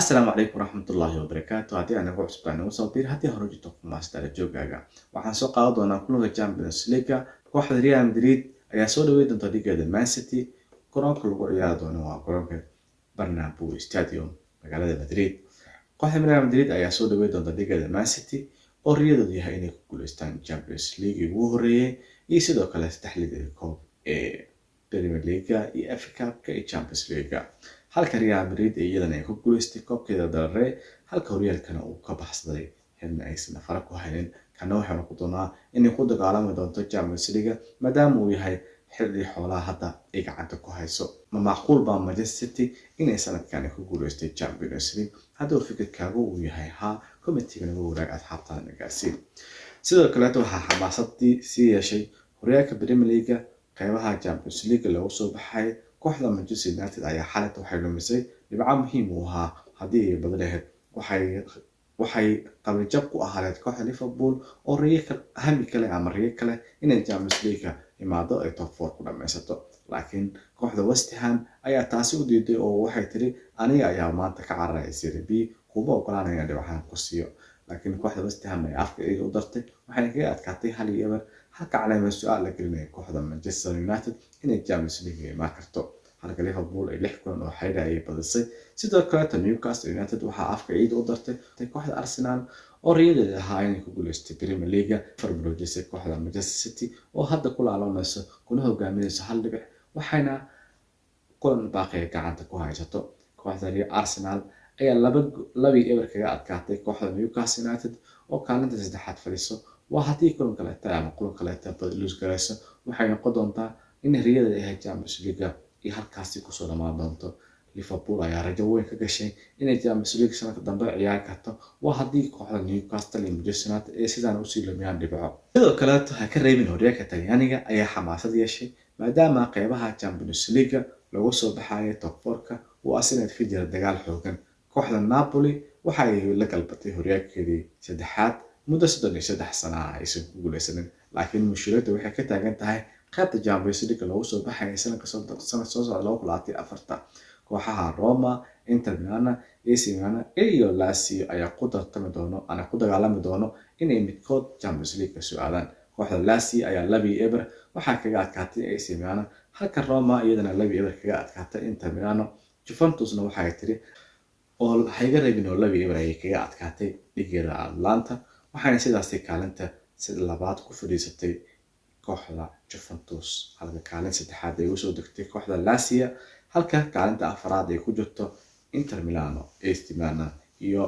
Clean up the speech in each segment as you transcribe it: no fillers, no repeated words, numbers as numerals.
السلام عليكم ورحمة الله وبركاته. هدي أنا قوس بان وصلتي هدي هرجتكم ماستر جوجاga waxaan soo qaadan doonaa kulanka Champions League kooxda Real Madrid ayaa soo dhaweyd doonta dhigeeda Man City garoonka lagu ciyaari doono waa garoonka Bernabeu Stadium magaalada Madrid. Kooxda Real Madrid ayaa soo dhaweyd doonta dhigeeda Man City oo riyadoodu yahay inay ku guuleystaan Champions League ugu horeeyay iyo sidoo kale saddex liga koob ee Premier League iyo FA Cup iyo Champions League. halka Real Madrid iyadana ay ku guuleystay koobkeeda dalre halka horyaalkana uu ka baxsaday heerna aysan fara ku haynin kana waxaan ku doonaa inay ku dagaalami doonto Champions League maadaama uu yahay xilli xoolaha hadda ay gacanta ku hayso ma macquul baa Manchester City inay sanadkan ku guuleystay Champions League haddii fikirkaagu uu yahay ha committee-ga ugu waraag asxaabta nagaasi sidoo kale waxaa xamaasadii sii yeeshay horyaalka Premier League qaybaha Champions League lagu soo baxay kooxda Manchester United ayaa xalalta waxay lumisay dhibco muhiim u ah hadii ay badaleed waxay qabanjab ku ahayd kooxda Liverpool oo hami kale ama riyo kale inay Champions League imaado ay top 4 ku dhameysato laakiin kooxda West Ham ayaa taasi u diiday oo waxay tiri aniga ayaa maanta ka cararayay Serie B kuba ogolaanaya dhibcahan ku siiyo laakiin kooxda West Ham ay afka ay u dartay waxay kaga adkaatay hal iyo eber halka calaamad su'aal la gelinay kooxda Manchester United inay Champions League ma karto halka Liverpool ay 6 kulan oo xayda ay badisay sidoo kale Newcastle United waxa afka ciid u dartay kooxda Arsenal oo riyadeeda ahaa inay ku guuleystay Premier League farbarojisay kooxda Manchester City oo hadda ku laalanayso kuna hogaaminayso hal dhibic waxayna kulan baaqi gacanta ku haysato kooxda Arsenal ayaa laba eber kaga adkaatay kooxda Newcastle United oo kaalinta saddexaad fadhiso waa hadii kulan kale ama kulan kale badalus garayso waxay noqon doontaa in riyadeeda ay Champions League iyo halkaasi ku soo dhamaan doonto Liverpool ayaa rajo weyn ka gashay inay Champions League sanadka dambe ciyaar karto waa hadii kooxda Newcastle iyo Manchester United ay sidaan u sii lumiyaan dhibco sidoo kale waxa ka reebin horyaalka Talyaaniga ayaa xamaasad yeeshay maadaama qaybaha Champions League lagu soo baxay top 4ka oo asinad ka jira dagaal xoogan kooxda Napoli waxay la galbatay horyaalkeedii saddexaad muddo 33 sano aysan ku guuleysanin laakiin mushkiladu waxay ka taagan tahay qaybta Champions League lagu soo baxay sanadka soo socda 2024 kooxaha Roma, Inter Milan, AC Milan iyo Lazio ayaa ku tartami doono ku dagaalami doono inay midkood Champions League soo aadaan kooxda Lazio ayaa 2-eber waxa kaga adkaatay AC Milan halka Roma iyadana 2-eber kaga adkaatay Inter Milan Juventusna waxay tiri oo hayga reebin oo 2-eber ay kaga adkaatay dhigeeda Atlanta waxayna sidaas kaalinta sida labaad ku fadhiisatay kooxda Juventus halka kaalin saddexaad ay u soo degtay kooxda Lazio halka kaalinta afraad ay ku jirto Inter Milan AC Milan iyo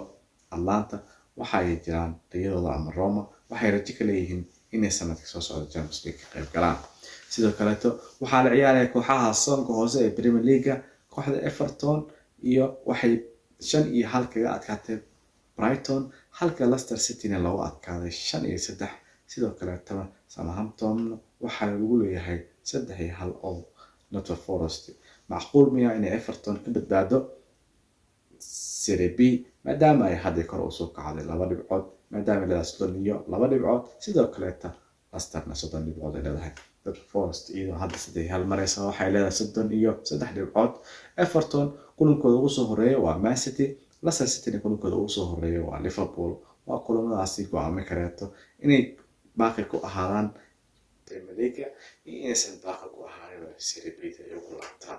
Atlanta waxay jiraan riyadooda ama Roma waxay rajo ka leeyihiin inay sanadka soo socda Champions League ka qayb galaan sidoo kale waxaa la ciyaaray kooxaha soonka hoose ee Premier League kooxda Everton iyo waxay 5-1 kaga adkaatay Brighton halka Leicester City lagu adkaaday 5-3 sidoo kale Southampton waxa lagu leeyahay 3-1 oo Nottingham Forest macquul miyaa in Everton ka badbaado Serie B maadaama ay hadda kor u soo kacday 2 dhibcood maadaama Leicester iyo 2 dhibcood sidoo kale Leicester 3 dhibcood ay leedahay Forest iyo hadda 3-1 maraysa waxay leedahay 3 dhibcood Everton kulankooda ugu soo horeeyay waa Man City Leicester City kulankooda ugu soo horeeyay waa Liverpool waa kulamadaasi go'aami kareeto inay baaqi ku ahaadaan Premier League iyo inaysan baaqi ku ahaadin Serie B iyo kulanta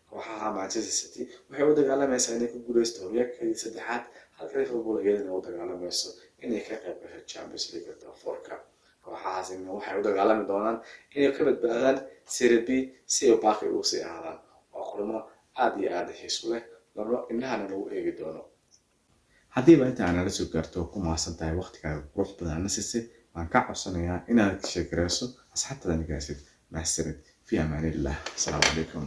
kooxaha Manchester City waxay u dagaalamaysaa inay ku guuleysto horyaalkeedii saddexaad halka Liverpool iyadana u dagaalamayso inay ka qayb gasho Champions League top 4ka kooxahaasi waxay u dagaalami doonaan inay ka badbaadaan Serie B si ay baaqi ugu sii ahaadaan waa kulamo aad iyo aad xiiso leh laba indhahana lagu eegi doono hadii inta aan la soo gaarto ku maasantahay waqtigaaga qurux badan nasisay waan ka codsanayaa inaad sheekareyso asxaabtada nagaasid mahadsanid fi amaanillah assalamu alaykum